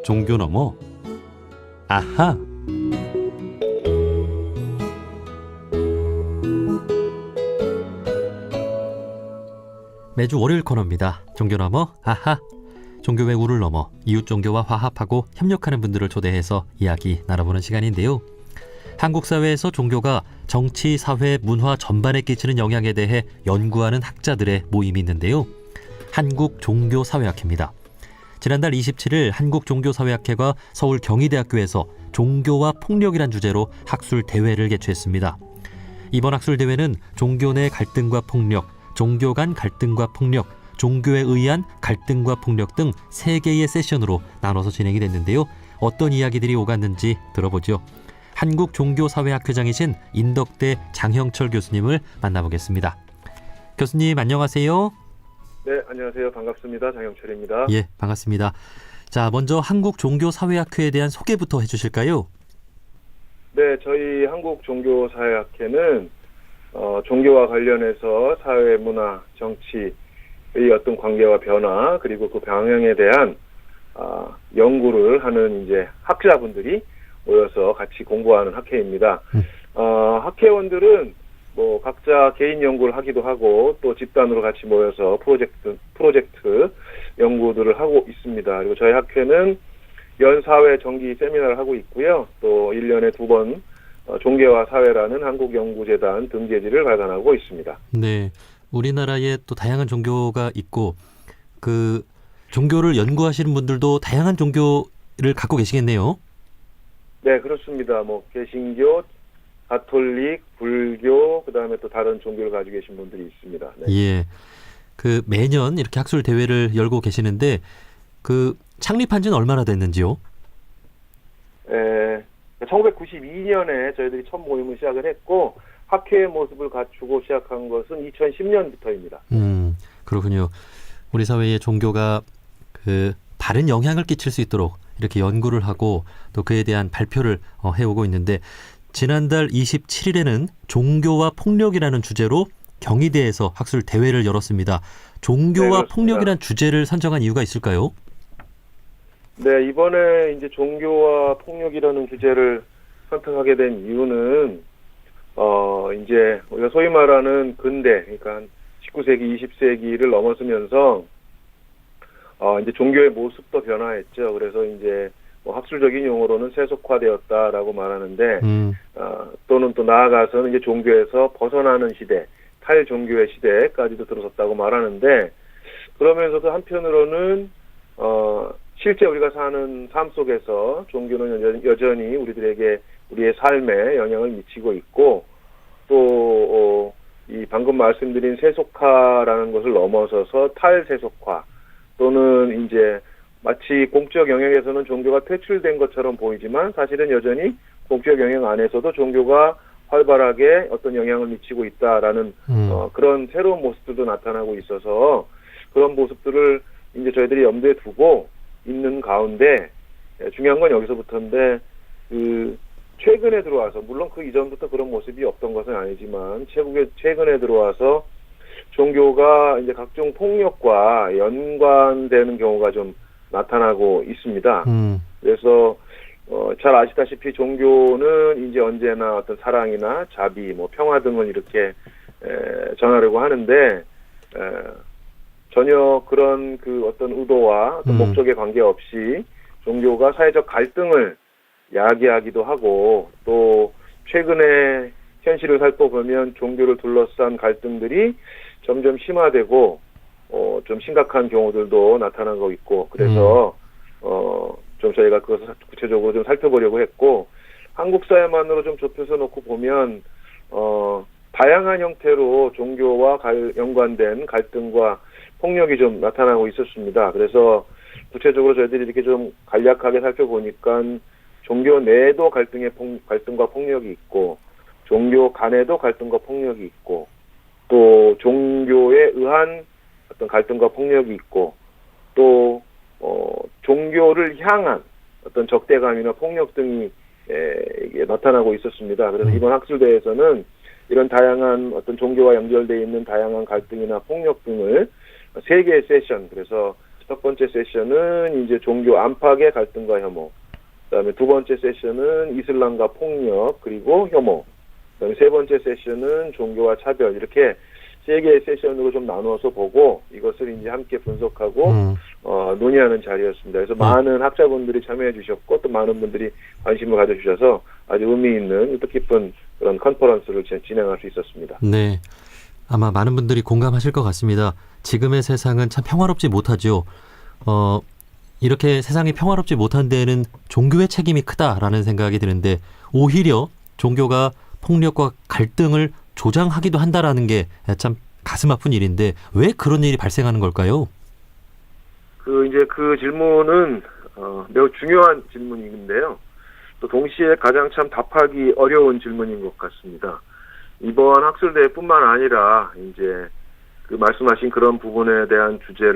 종교 넘어 아하. 매주 월요일 코너입니다. 종교 넘어 아하. 종교의 우를 넘어 이웃 종교와 화합하고 협력하는 분들을 초대해서 이야기 나눠보는 시간인데요. 한국 사회에서 종교가 정치, 사회, 문화 전반에 끼치는 영향에 대해 연구하는 학자들의 모임이 있는데요. 한국종교사회학회입니다. 지난달 27일 한국종교사회학회가 서울 경희대학교에서 종교와 폭력이란 주제로 학술 대회를 개최했습니다. 이번 학술 대회는 종교 내 갈등과 폭력, 종교 간 갈등과 폭력, 종교에 의한 갈등과 폭력 등 3개의 세션으로 나눠서 진행이 됐는데요. 어떤 이야기들이 오갔는지 들어보죠. 한국종교사회학회장이신 인덕대 장형철 교수님을 만나보겠습니다. 교수님 안녕하세요. 네, 안녕하세요. 반갑습니다. 장형철입니다. 예, 반갑습니다. 자, 먼저 한국종교사회학회에 대한 소개부터 해주실까요? 네, 저희 한국종교사회학회는 종교와 관련해서 사회, 문화, 정치의 어떤 관계와 변화 그리고 그 방향에 대한 연구를 하는 이제 학자분들이 모여서 같이 공부하는 학회입니다. 학회원들은 뭐 각자 개인 연구를 하기도 하고 또 집단으로 같이 모여서 프로젝트 연구들을 하고 있습니다. 그리고 저희 학회는 연사회 정기 세미나를 하고 있고요. 또 1년에 2번 종교와 사회라는 한국연구재단 등재지를 발간하고 있습니다. 네, 우리나라에 또 다양한 종교가 있고 그 종교를 연구하시는 분들도 다양한 종교를 갖고 계시겠네요. 네, 그렇습니다. 뭐 개신교, 가톨릭, 불교, 그다음에 또 다른 종교를 가지고 계신 분들이 있습니다. 네. 예, 그 매년 이렇게 학술 대회를 열고 계시는데 그 창립한 지는 얼마나 됐는지요? 1992년에 저희들이 첫 모임을 시작을 했고 학회의 모습을 갖추고 시작한 것은 2010년부터입니다. 그렇군요. 우리 사회에 종교가 그 바른 영향을 끼칠 수 있도록 이렇게 연구를 하고 또 그에 대한 발표를 해오고 있는데 지난달 27일에는 종교와 폭력이라는 주제로 경희대에서 학술 대회를 열었습니다. 종교와 네, 폭력이라는 주제를 선정한 이유가 있을까요? 네, 이번에 이제 종교와 폭력이라는 주제를 선택하게 된 이유는 이제 우리가 소위 말하는 근대, 그러니까 19세기, 20세기를 넘어서면서 이제 종교의 모습도 변화했죠. 그래서 이제 뭐 학술적인 용어로는 세속화되었다라고 말하는데 또는 또 나아가서는 이제 종교에서 벗어나는 시대, 탈종교의 시대까지도 들어섰다고 말하는데 그러면서도 한편으로는 실제 우리가 사는 삶 속에서 종교는 여전히 우리의 삶에 영향을 미치고 있고 또 이 방금 말씀드린 세속화라는 것을 넘어서서 탈세속화 또는 이제 마치 공적 영역에서는 종교가 퇴출된 것처럼 보이지만 사실은 여전히 공적 영역 안에서도 종교가 활발하게 어떤 영향을 미치고 있다라는 그런 새로운 모습들도 나타나고 있어서 그런 모습들을 이제 저희들이 염두에 두고 있는 가운데 중요한 건 여기서부터인데 그 최근에 들어와서 물론 그 이전부터 그런 모습이 없던 것은 아니지만 최근에 들어와서 종교가 이제 각종 폭력과 연관되는 경우가 좀 나타나고 있습니다. 그래서 잘 아시다시피 종교는 이제 언제나 어떤 사랑이나 자비, 뭐 평화 등을 이렇게 전하려고 하는데 전혀 그런 그 어떤 의도와 어떤 목적에 관계없이 종교가 사회적 갈등을 야기하기도 하고 또 최근에 현실을 살펴보면 종교를 둘러싼 갈등들이 점점 심화되고 좀 심각한 경우들도 나타나고 있고 그래서 좀 저희가 그것을 구체적으로 좀 살펴보려고 했고 한국 사회만으로 좀 좁혀서 놓고 보면 다양한 형태로 종교와 연관된 갈등과 폭력이 좀 나타나고 있었습니다. 그래서 구체적으로 저희들이 이렇게 좀 간략하게 살펴보니까 종교 내에도 갈등과 폭력이 있고 종교 간에도 갈등과 폭력이 있고 또 종교에 의한 어떤 갈등과 폭력이 있고 또 종교를 향한 어떤 적대감이나 폭력 등이 이게 나타나고 있었습니다. 그래서 이번 학술대회에서는 이런 다양한 어떤 종교와 연결되어 있는 다양한 갈등이나 폭력 등을 3개의 세션, 그래서 첫 번째 세션은 이제 종교 안팎의 갈등과 혐오, 그다음에 두 번째 세션은 이슬람과 폭력 그리고 혐오, 그다음에 세 번째 세션은 종교와 차별, 이렇게 세 개의 세션으로 좀 나누어서 보고 이것을 이제 함께 분석하고 논의하는 자리였습니다. 그래서 많은 학자분들이 참여해 주셨고 또 많은 분들이 관심을 가져주셔서 아주 의미 있는 뜻깊은 그런 컨퍼런스를 진행할 수 있었습니다. 네, 아마 많은 분들이 공감하실 것 같습니다. 지금의 세상은 참 평화롭지 못하죠. 이렇게 세상이 평화롭지 못한 데에는 종교의 책임이 크다라는 생각이 드는데 오히려 종교가 폭력과 갈등을 조장하기도 한다라는 게 참 가슴 아픈 일인데 왜 그런 일이 발생하는 걸까요? 그 질문은 매우 중요한 질문인데요. 또 동시에 가장 참 답하기 어려운 질문인 것 같습니다. 이번 학술대회뿐만 아니라 이제 그 말씀하신 그런 부분에 대한 주제에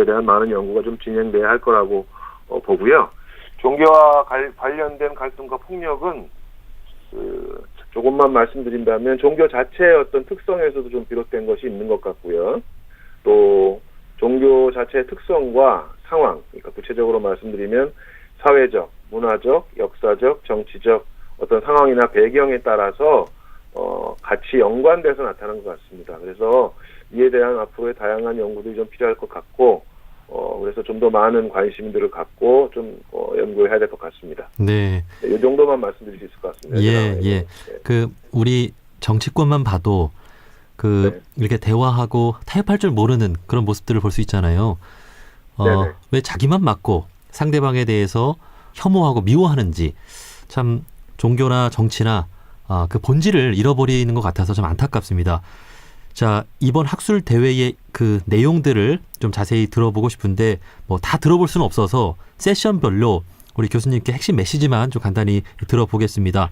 대한 많은 연구가 좀 진행돼야 할 거라고 보고요. 종교와 관련된 갈등과 폭력은 조금만 말씀드린다면 종교 자체의 어떤 특성에서도 좀 비롯된 것이 있는 것 같고요. 또 종교 자체의 특성과 상황, 그러니까 구체적으로 말씀드리면 사회적, 문화적, 역사적, 정치적 어떤 상황이나 배경에 따라서 같이 연관돼서 나타나는 것 같습니다. 그래서 이에 대한 앞으로의 다양한 연구들이 좀 필요할 것 같고, 그래서 좀 더 많은 관심들을 갖고 좀 연구를 해야 될 것 같습니다. 네. 이 정도만 말씀드릴 수 있을 것 같습니다. 예. 네. 그 우리 정치권만 봐도 네. 이렇게 대화하고 타협할 줄 모르는 그런 모습들을 볼 수 있잖아요. 왜 자기만 맞고 상대방에 대해서 혐오하고 미워하는지 참 종교나 정치나 그 본질을 잃어버리는 것 같아서 좀 안타깝습니다. 자, 이번 학술 대회의 그 내용들을 좀 자세히 들어보고 싶은데 뭐 다 들어볼 수는 없어서 세션별로 우리 교수님께 핵심 메시지만 좀 간단히 들어보겠습니다.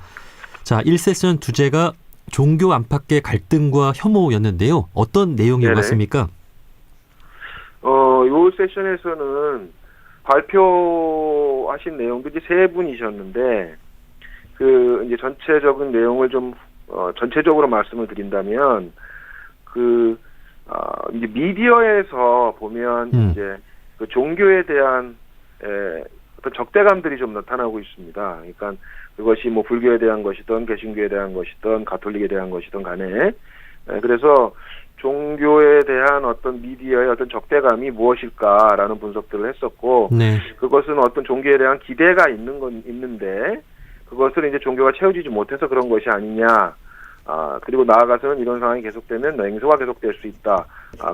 자, 1세션 주제가 종교 안팎의 갈등과 혐오였는데요. 어떤 내용이었습니까? 요 세션에서는 발표하신 내용들이 세 분이셨는데 이제 전체적인 내용을 좀 전체적으로 말씀을 드린다면 이제 미디어에서 보면 이제 그 종교에 대한 어떤 적대감들이 좀 나타나고 있습니다. 그러니까 그것이 뭐 불교에 대한 것이든 개신교에 대한 것이든 가톨릭에 대한 것이든 간에 그래서 종교에 대한 어떤 미디어의 어떤 적대감이 무엇일까라는 분석들을 했었고, 네. 그것은 어떤 종교에 대한 기대가 있는데 그것을 이제 종교가 채워지지 못해서 그런 것이 아니냐. 그리고 나아가서는 이런 상황이 계속되면 냉소가 계속될 수 있다.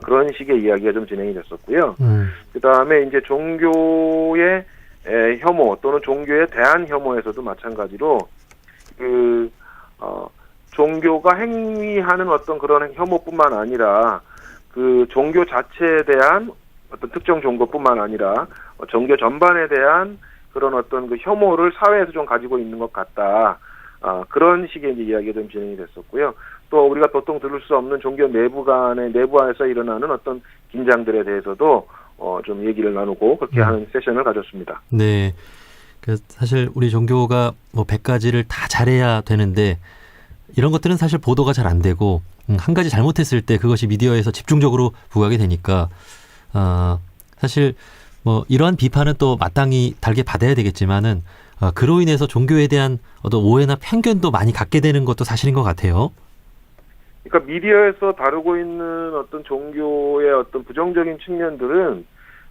그런 식의 이야기가 좀 진행이 됐었고요. 그 다음에 이제 종교의 혐오 또는 종교에 대한 혐오에서도 마찬가지로 종교가 행위하는 어떤 그런 혐오뿐만 아니라 그 종교 자체에 대한 어떤 특정 종교뿐만 아니라 종교 전반에 대한 그런 어떤 그 혐오를 사회에서 좀 가지고 있는 것 같다. 그런 식의 이제 이야기가 좀 진행이 됐었고요. 또 우리가 보통 들을 수 없는 종교 내부 안에서 일어나는 어떤 긴장들에 대해서도 좀 얘기를 나누고 그렇게 하는 세션을 가졌습니다. 네. 사실 우리 종교가 뭐 100가지를 다 잘해야 되는데 이런 것들은 사실 보도가 잘 안 되고 한 가지 잘못했을 때 그것이 미디어에서 집중적으로 부각이 되니까 사실 뭐 이러한 비판은 또 마땅히 달게 받아야 되겠지만은 그로 인해서 종교에 대한 어떤 오해나 편견도 많이 갖게 되는 것도 사실인 것 같아요. 그러니까 미디어에서 다루고 있는 어떤 종교의 어떤 부정적인 측면들은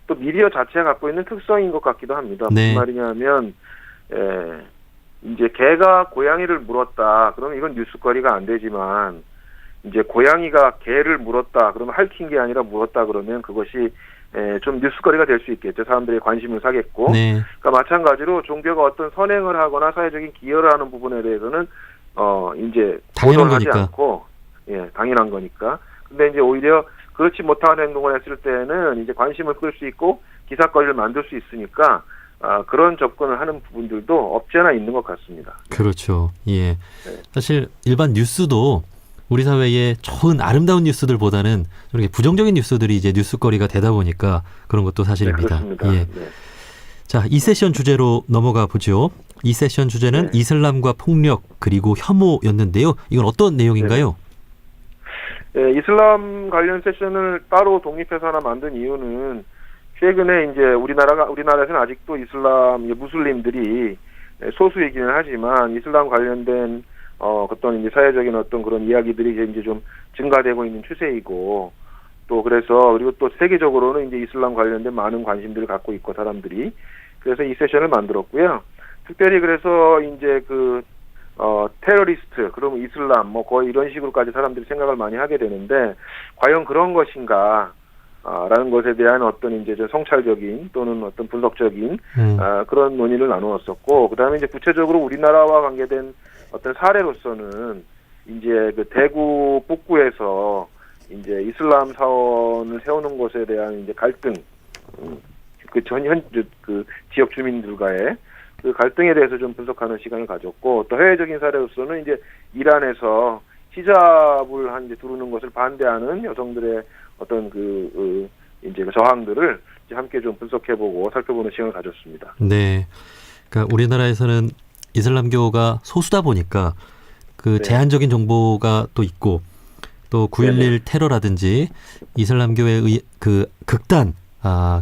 또 미디어 자체가 갖고 있는 특성인 것 같기도 합니다. 네. 무슨 말이냐면 이제 개가 고양이를 물었다. 그러면 이건 뉴스거리가 안 되지만 이제 고양이가 개를 물었다. 그러면 핥힌 게 아니라 물었다. 그러면 그것이 좀 뉴스거리가 될 수 있겠죠. 사람들의 관심을 사겠고. 네. 그러니까 마찬가지로 종교가 어떤 선행을 하거나 사회적인 기여를 하는 부분에 대해서는 이제 당연한 보도를 하지 거니까. 않고 당연한 거니까. 근데 이제 오히려 그렇지 못한 행동을 했을 때는 이제 관심을 끌 수 있고 기사거리를 만들 수 있으니까 그런 접근을 하는 부분들도 없지 않아 있는 것 같습니다. 그렇죠. 예. 네. 사실 일반 뉴스도 우리 사회의 좋은 아름다운 뉴스들보다는 이렇게 부정적인 뉴스들이 이제 뉴스거리가 되다 보니까 그런 것도 사실입니다. 네, 그렇습니다. 예. 네. 자, 이 세션 주제로 넘어가 보죠. 이 세션 주제는 이슬람과 폭력 그리고 혐오였는데요. 이건 어떤 내용인가요? 네, 이슬람 관련 세션을 따로 독립해서 하나 만든 이유는 최근에 이제 우리나라에서는 아직도 이슬람 무슬림들이 소수이기는 하지만 이슬람 관련된 어떤 이제 사회적인 어떤 그런 이야기들이 이제 좀 증가되고 있는 추세이고 또 그리고 또 세계적으로는 이제 이슬람 관련된 많은 관심들을 갖고 있고 사람들이 그래서 이 세션을 만들었고요. 특별히 그래서 이제 테러리스트, 그럼 이슬람, 뭐 거의 이런 식으로까지 사람들이 생각을 많이 하게 되는데, 과연 그런 것인가, 라는 것에 대한 어떤 이제 성찰적인 또는 어떤 분석적인, 그런 논의를 나누었었고, 그 다음에 이제 구체적으로 우리나라와 관계된 어떤 사례로서는, 이제 대구 북구에서 이제 이슬람 사원을 세우는 것에 대한 이제 갈등, 지역 주민들과의 그 갈등에 대해서 좀 분석하는 시간을 가졌고 또 해외적인 사례로서는 이제 이란에서 히잡을 이제 두르는 것을 반대하는 여성들의 어떤 이제 저항들을 이제 함께 좀 분석해보고 살펴보는 시간을 가졌습니다. 네, 그러니까 우리나라에서는 이슬람교가 소수다 보니까 그 네. 제한적인 정보가 또 있고 또 9.11 테러라든지 이슬람교의 그 극단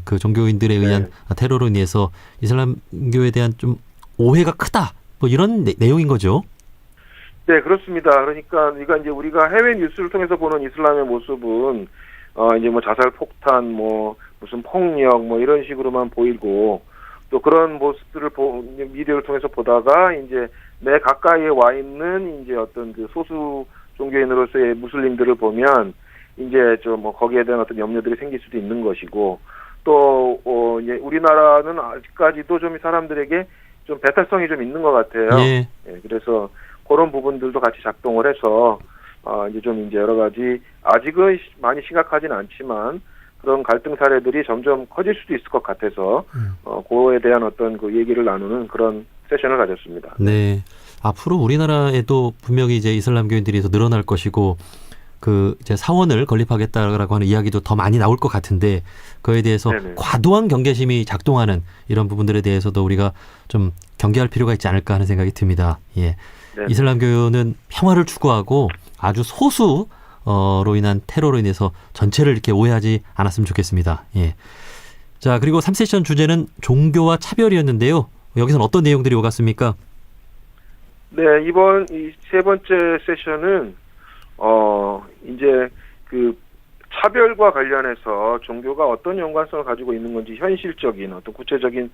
그 종교인들에 의한 테러로 인해서 이슬람교에 대한 좀 오해가 크다. 뭐 이런 내용인 거죠. 네, 그렇습니다. 그러니까 이제 우리가 해외 뉴스를 통해서 보는 이슬람의 모습은 이제 뭐 자살 폭탄, 뭐 무슨 폭력, 뭐 이런 식으로만 보이고 또 그런 모습들을 미디어를 통해서 보다가 이제 내 가까이에 와 있는 이제 어떤 그 소수 종교인으로서의 무슬림들을 보면 이제 좀 뭐 거기에 대한 어떤 염려들이 생길 수도 있는 것이고 또 이제 우리나라는 아직까지도 좀 사람들에게 좀 배타성이 좀 있는 것 같아요. 예. 예, 그래서 그런 부분들도 같이 작동을 해서 이제 좀 이제 여러 가지 아직은 많이 심각하지는 않지만 그런 갈등 사례들이 점점 커질 수도 있을 것 같아서 그거에 대한 어떤 그 얘기를 나누는 그런 세션을 가졌습니다. 네. 앞으로 우리나라에도 분명히 이제 이슬람교인들이 더 늘어날 것이고 그 이제 사원을 건립하겠다라고 하는 이야기도 더 많이 나올 것 같은데 그에 대해서 네네. 과도한 경계심이 작동하는 이런 부분들에 대해서도 우리가 좀 경계할 필요가 있지 않을까 하는 생각이 듭니다. 예. 네네. 이슬람교는 평화를 추구하고 아주 소수로 인한 테러로 인해서 전체를 이렇게 오해하지 않았으면 좋겠습니다. 예. 자, 그리고 3세션 주제는 종교와 차별이었는데요. 여기서는 어떤 내용들이 오갔습니까? 네, 이번 이 세 번째 세션은 이제 그 차별과 관련해서 종교가 어떤 연관성을 가지고 있는 건지 현실적인 어떤 구체적인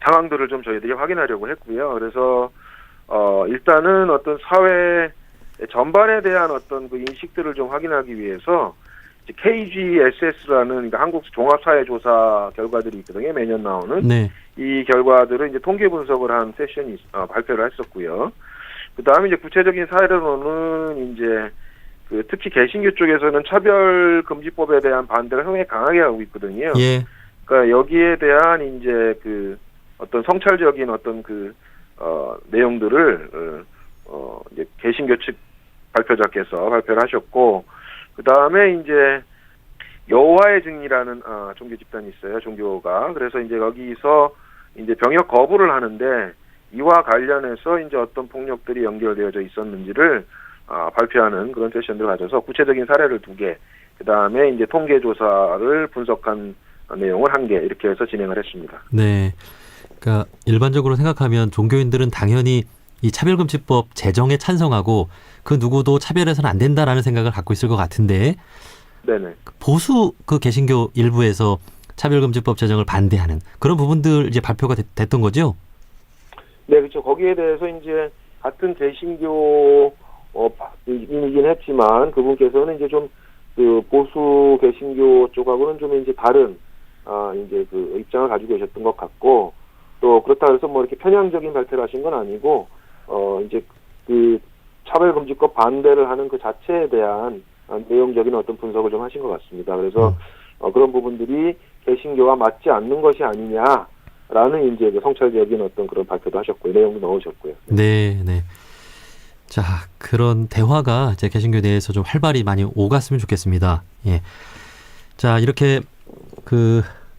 상황들을 좀 저희들이 확인하려고 했고요. 그래서 일단은 어떤 사회 전반에 대한 어떤 그 인식들을 좀 확인하기 위해서 KGSS라는 그러니까 한국 종합사회조사 결과들이 있거든요. 매년 나오는. 네. 이 결과들을 이제 통계 분석을 한 세션이 발표를 했었고요. 그 다음에 이제 구체적인 사례로는 이제 특히 개신교 쪽에서는 차별금지법에 대한 반대가 상당히 강하게 하고 있거든요. 예. 그러니까 여기에 대한 이제 어떤 성찰적인 어떤 내용들을 이제 개신교 측 발표자께서 발표를 하셨고, 그 다음에 이제 여호와의 증인이라는 종교 집단이 있어요, 종교가. 그래서 이제 여기서 이제 병역 거부를 하는데 이와 관련해서 이제 어떤 폭력들이 연결되어져 있었는지를 발표하는 그런 세션들을 가져서 구체적인 사례를 2개, 그 다음에 이제 통계 조사를 분석한 내용을 1개 이렇게 해서 진행을 했습니다. 네. 그러니까 일반적으로 생각하면 종교인들은 당연히 이 차별금지법 제정에 찬성하고 그 누구도 차별해서는 안 된다라는 생각을 갖고 있을 것 같은데 네네. 보수 그 개신교 일부에서 차별금지법 제정을 반대하는 그런 부분들 이제 발표가 됐던 거죠? 네, 그렇죠. 거기에 대해서 이제 같은 개신교 이긴 했지만 그분께서는 이제 좀 보수 개신교 쪽하고는 좀 이제 다른 이제 입장을 가지고 계셨던 것 같고 또 그렇다 해서 뭐 이렇게 편향적인 발표를 하신 건 아니고 이제 차별금지법 반대를 하는 그 자체에 대한 내용적인 어떤 분석을 좀 하신 것 같습니다. 그래서 그런 부분들이 개신교와 맞지 않는 것이 아니냐라는 이제 성찰적인 어떤 그런 발표도 하셨고요. 내용도 넣으셨고요. 네, 네. 자, 그런 대화가 이제 개신교에 대해서 좀 활발히 많이 오갔으면 좋겠습니다. 예. 자, 이렇게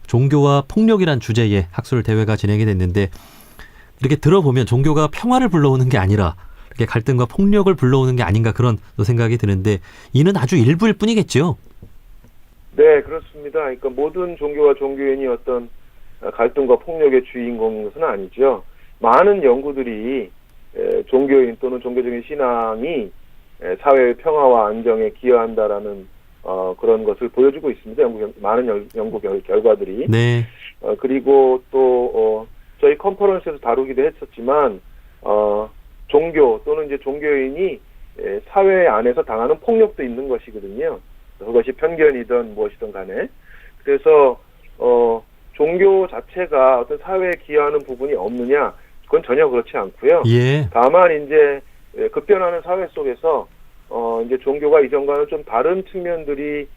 종교와 폭력이란 주제의 학술 대회가 진행이 됐는데 이렇게 들어보면 종교가 평화를 불러오는 게 아니라 이렇게 갈등과 폭력을 불러오는 게 아닌가 그런 또 생각이 드는데 이는 아주 일부일 뿐이겠죠. 네, 그렇습니다. 그러니까 모든 종교와 종교인이 어떤 갈등과 폭력의 주인공인 것은 아니죠. 많은 연구들이 종교인 또는 종교적인 신앙이 사회의 평화와 안정에 기여한다라는 그런 것을 보여주고 있습니다. 많은 연구 결과들이. 네. 그리고 또 저희 컨퍼런스에서 다루기도 했었지만 종교 또는 이제 종교인이 사회 안에서 당하는 폭력도 있는 것이거든요. 그것이 편견이든 무엇이든 간에. 그래서 종교 자체가 어떤 사회에 기여하는 부분이 없느냐? 그건 전혀 그렇지 않고요. 예. 다만 이제 급변하는 사회 속에서 이제 종교가 이전과는 좀 다른 측면들이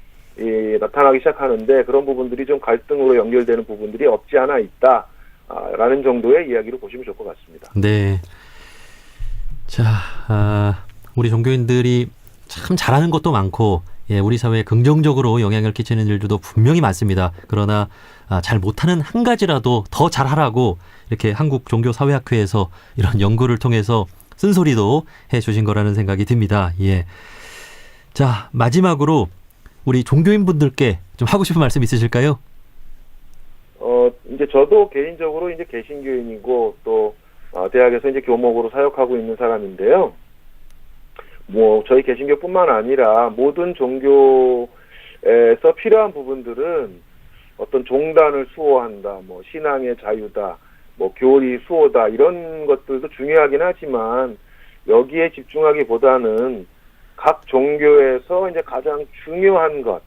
나타나기 시작하는데 그런 부분들이 좀 갈등으로 연결되는 부분들이 없지 않아 있다라는 정도의 이야기로 보시면 좋을 것 같습니다. 네. 자, 우리 종교인들이 참 잘하는 것도 많고 우리 사회에 긍정적으로 영향을 끼치는 일들도 분명히 많습니다. 그러나 잘 못하는 한 가지라도 더 잘하라고 이렇게 한국종교사회학회에서 이런 연구를 통해서 쓴소리도 해주신 거라는 생각이 듭니다. 예. 자, 마지막으로 우리 종교인분들께 좀 하고 싶은 말씀 있으실까요? 이제 저도 개인적으로 이제 개신교인이고 또 대학에서 이제 교목으로 사역하고 있는 사람인데요. 뭐 저희 개신교뿐만 아니라 모든 종교에서 필요한 부분들은 어떤 종단을 수호한다, 뭐 신앙의 자유다, 뭐 교리 수호다 이런 것들도 중요하긴 하지만 여기에 집중하기보다는 각 종교에서 이제 가장 중요한 것,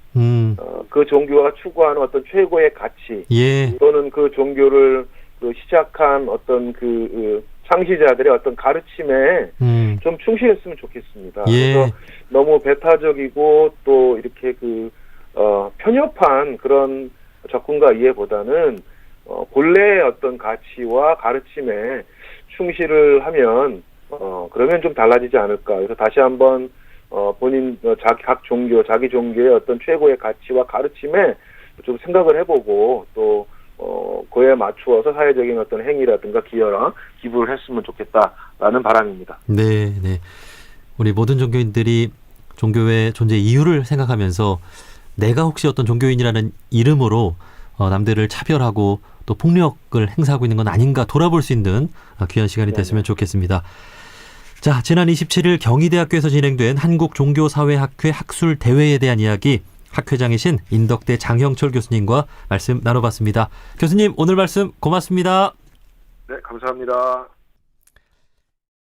그 종교가 추구하는 어떤 최고의 가치, 예. 또는 그 종교를 시작한 어떤 그 창시자들의 어떤 가르침에 좀 충실했으면 좋겠습니다. 예. 그래서 너무 배타적이고 또 이렇게 편협한 그런 접근과 이해보다는 본래의 어떤 가치와 가르침에 충실을 하면 그러면 좀 달라지지 않을까. 그래서 다시 한번 본인 각 종교, 자기 종교의 어떤 최고의 가치와 가르침에 좀 생각을 해보고 또 그에 맞추어서 사회적인 어떤 행위라든가 기부를 했으면 좋겠다라는 바람입니다. 네, 네. 우리 모든 종교인들이 종교의 존재 이유를 생각하면서 내가 혹시 어떤 종교인이라는 이름으로 남들을 차별하고 또 폭력을 행사하고 있는 건 아닌가 돌아볼 수 있는 귀한 시간이 됐으면 좋겠습니다. 자, 지난 27일 경희대학교에서 진행된 한국종교사회학회 학술대회에 대한 이야기 학회장이신 인덕대 장형철 교수님과 말씀 나눠봤습니다. 교수님, 오늘 말씀 고맙습니다. 네, 감사합니다.